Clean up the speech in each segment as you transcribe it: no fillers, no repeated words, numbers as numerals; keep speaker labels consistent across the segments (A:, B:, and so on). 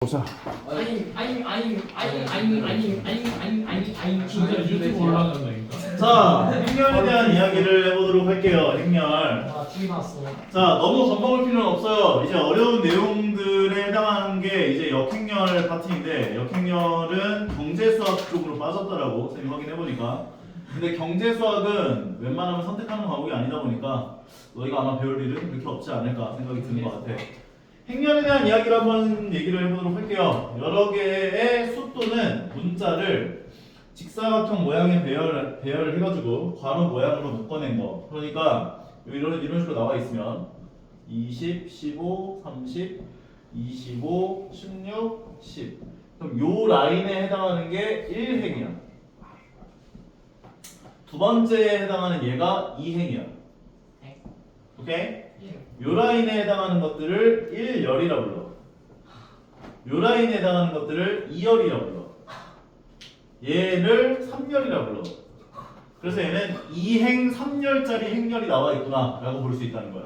A: 보자.
B: 진짜 유튜브 올라간다니까.
A: 자, 행렬에 대한 이야기를 해보도록 할게요. 행렬.
C: 아, TV 나왔어.
A: 자, 너무 겁먹을 필요는 없어요. 이제 어려운 내용들에 해당하는 게 이제 역행렬 파트인데, 역행렬은 경제수학 쪽으로 빠졌더라고. 선생님 확인해보니까. 근데 경제수학은 웬만하면 선택하는 과목이 아니다 보니까 너희가 아마 배울 일은 그렇게 없지 않을까 생각이 드는 것 같아. 행렬에 대한 이야기를 한번 얘기를 해보도록 할게요. 여러 개의 수 또는 문자를 직사각형 모양의 배열을 해가지고 괄호 모양으로 묶어낸 거. 그러니까 이런 식으로 나와 있으면 20, 15, 30, 25, 16, 10. 그럼 요 라인에 해당하는 게 1행이야. 두 번째에 해당하는 얘가 2행이야. 오케이? 요 라인에 해당하는 것들을 1열이라 불러. 요 라인에 해당하는 것들을 2열이라 불러. 얘를 3열이라 불러. 그래서 얘는 2행 3열짜리 행렬이 나와 있구나 라고 볼 수 있다는 거야.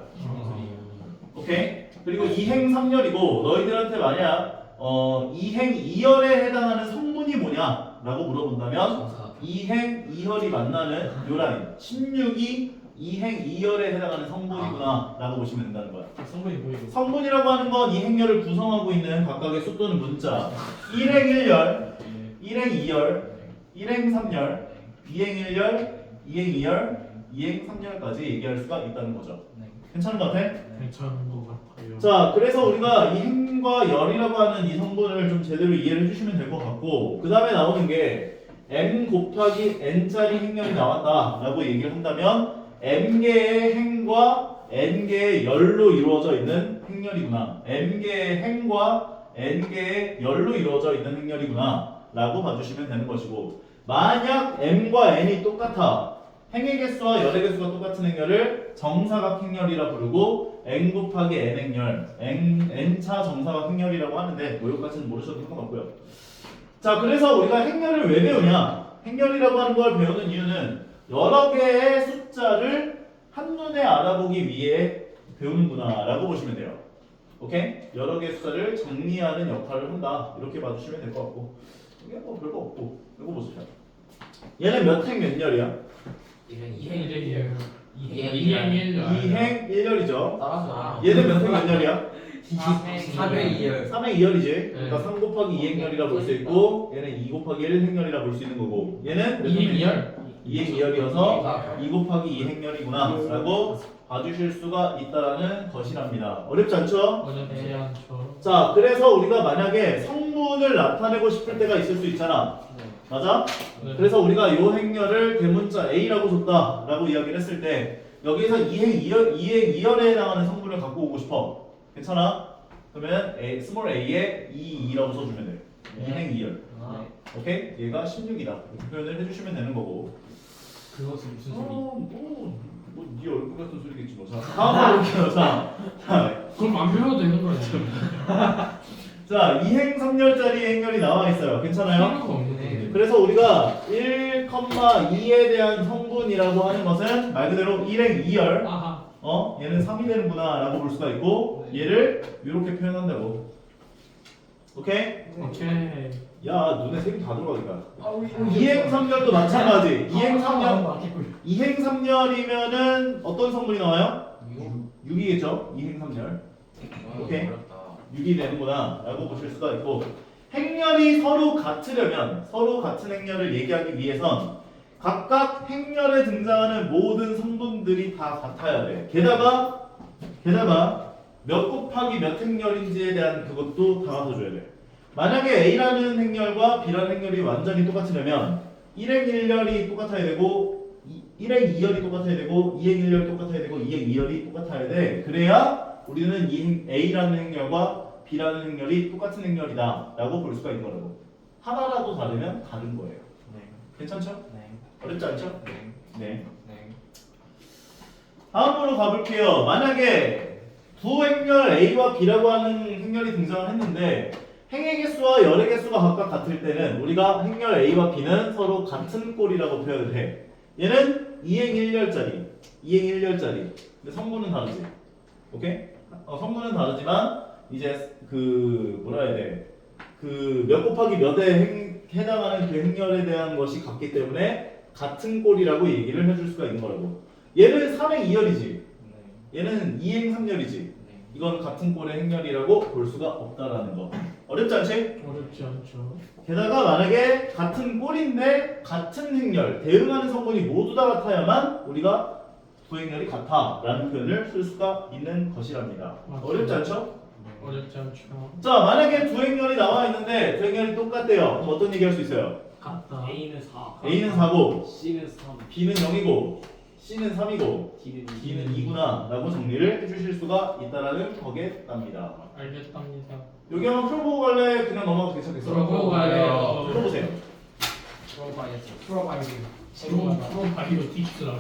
A: 오케이? 그리고 2행 3열이고 너희들한테 만약 2행 2열에 해당하는 성분이 뭐냐 라고 물어본다면 2행 2열이 만나는 요 라인 16이 2행 2열에 해당하는 성분이구나 라고 보시면 된다는 거야.
C: 성분이 보이고.
A: 성분이라고 하는 건 이 행렬을 구성하고 있는 각각의 수 또는 문자 1행 1열, 1행 2열, 1행 3열, 2행 1열, 2행 2열, 2행 3열까지 얘기할 수가 있다는 거죠. 괜찮은 것 같아?
B: 괜찮은 것 같아요.
A: 자, 그래서 우리가 이 행과 열이라고 하는 이 성분을 좀 제대로 이해를 해주시면 될 것 같고 그 다음에 나오는 게 m 곱하기 n짜리 행렬이 나왔다 라고 얘기를 한다면 m개의 행과 n개의 열로 이루어져 있는 행렬이구나. m개의 행과 n개의 열로 이루어져 있는 행렬이구나 라고 봐주시면 되는 것이고 만약 m과 n이 똑같아 행의 개수와 열의 개수가 똑같은 행렬을 정사각 행렬이라 부르고 n 곱하기 n 행렬 n차 정사각 행렬이라고 하는데 뭐 여기까지는 모르셔도 상관없고요. 자, 그래서 우리가 행렬을 왜 배우냐? 행렬이라고 하는 걸 배우는 이유는 여러 개의 숫자를 한눈에 알아보기 위해 배우는구나 라고 보시면 돼요. 오케이? 여러 개의 숫자를 정리하는 역할을 한다 이렇게 봐주시면 될 것 같고 이게 뭐 별거 없고 이거 보세요. 얘는 몇 행 몇 열이야?
B: 2행
A: 2행 1열이죠.
C: 따라서.
A: 얘는 몇 행 몇 열이야?
C: 3회 2열.
A: 3행 2열이지. 그러니까 3 곱하기 2행열이라 볼 수 있고 얘는 2 곱하기 1행열이라 볼 수 있는 거고 얘는 몇
B: 2행
A: 행열?
B: 2열.
A: 2행 2열이어서 2 곱하기 2행열이구나 라고 봐주실 수가 있다라는 것이랍니다. 어렵지 않죠?
B: 어렵지 않죠.
A: 자, 그래서 우리가 만약에 성분을 나타내고 싶을 때가 있을 수 있잖아. 맞아?
B: 네.
A: 그래서 우리가 이 행렬을 대문자 A라고 줬다 라고 이야기를 했을 때 여기서 2행 2열에 해당하는 성분을 갖고 오고 싶어. 괜찮아? 그러면 스몰 a에 2라고 써주면 돼. 2행 2열. 오케이? 얘가 16이다. 이렇게 표현을 해주시면 되는 거고.
C: 그것은 무슨 소리?
A: 네 얼굴 같은 소리겠지 뭐. 자, 다음으로 볼게요. 자,
B: 그럼 안 배워도 되는 거예요.
A: 자, 2행 3열짜리 행렬이 나와 있어요. 괜찮아요?
B: 필요가 없는 거예요.
A: 그래서 우리가 1,2에 대한 성분이라고 하는 것은 말 그대로 1행 2열
B: 아하.
A: 얘는 3이 되는구나 라고 볼 수가 있고 얘를 이렇게 표현한다고. 오케이?
B: 오케이.
A: 야, 눈에 색이 다 들어가니까 2행 3열도 마찬가지. 2행 3열이면은 어떤 성분이 나와요? 6이겠죠? 2행 3열 오케이? 6이 되는구나 라고 보실 수가 있고 행렬이 서로 같으려면 서로 같은 행렬을 얘기하기 위해선 각각 행렬에 등장하는 모든 성분들이 다 같아야 돼. 게다가 몇 곱하기 몇 행렬인지에 대한 그것도 다 맞춰줘야 돼. 만약에 A라는 행렬과 B라는 행렬이 완전히 똑같으려면 1행 1열이 똑같아야 되고 1행 2열이 똑같아야 되고 2행 1열이 똑같아야 되고 2행 2열이 똑같아야 돼. 그래야 우리는 이 A라는 행렬과 B라는 행렬이 똑같은 행렬이다 라고 볼 수가 있는 거라고. 하나라도 다르면 다른 거예요. 괜찮죠? 어렵지 않죠? 네. 다음으로 가볼게요. 만약에 두 행렬 A와 B라고 하는 행렬이 등장을 했는데 행의 개수와 열의 개수가 각각 같을 때는 우리가 행렬 A와 B는 서로 같은 꼴이라고 표현을 해. 얘는 2행 1열짜리, 2행 1열짜리. 근데 성분은 다르지. 오케이? 성분은 다르지만 이제 그 뭐라 해야 돼? 그 몇 곱하기 몇에 해당하는 그 행렬에 대한 것이 같기 때문에 같은 꼴이라고 얘기를 해줄 수가 있는 거라고. 얘는 3행 2열이지. 얘는 2행 3열이지. 이건 같은 꼴의 행렬이라고 볼 수가 없다라는 거. 어렵지 않지?
B: 어렵지 않죠.
A: 게다가 만약에 같은 꼴인데 같은 행렬, 대응하는 성분이 모두 다 같아야만 우리가 두 행렬이 같아라는 표현을 쓸 수가 있는 것이랍니다.
B: 맞습니다.
A: 어렵지 않죠?
B: 어렵지 않죠.
A: 자, 만약에 두 행렬이 나와 있는데 두 행렬이 똑같대요. 그럼 어떤 얘기 할 수 있어요?
B: 같다.
D: A는 4,
A: A는 4고
D: C는 3,
A: B는 0이고 C는 3이고
D: D는 2.
A: D는 2구나 라고 정리를 해주실 수가 있다라는 거겠답니다.
B: 알겠답니다.
A: 여기 한번 풀어보고 갈래? 그냥 넘어가도 괜찮겠어?
B: 풀어보고 갈래요.
A: 풀어보세요.
C: 풀어봐야죠. 풀어봐야죠.
B: 프로 바이오 틱스라.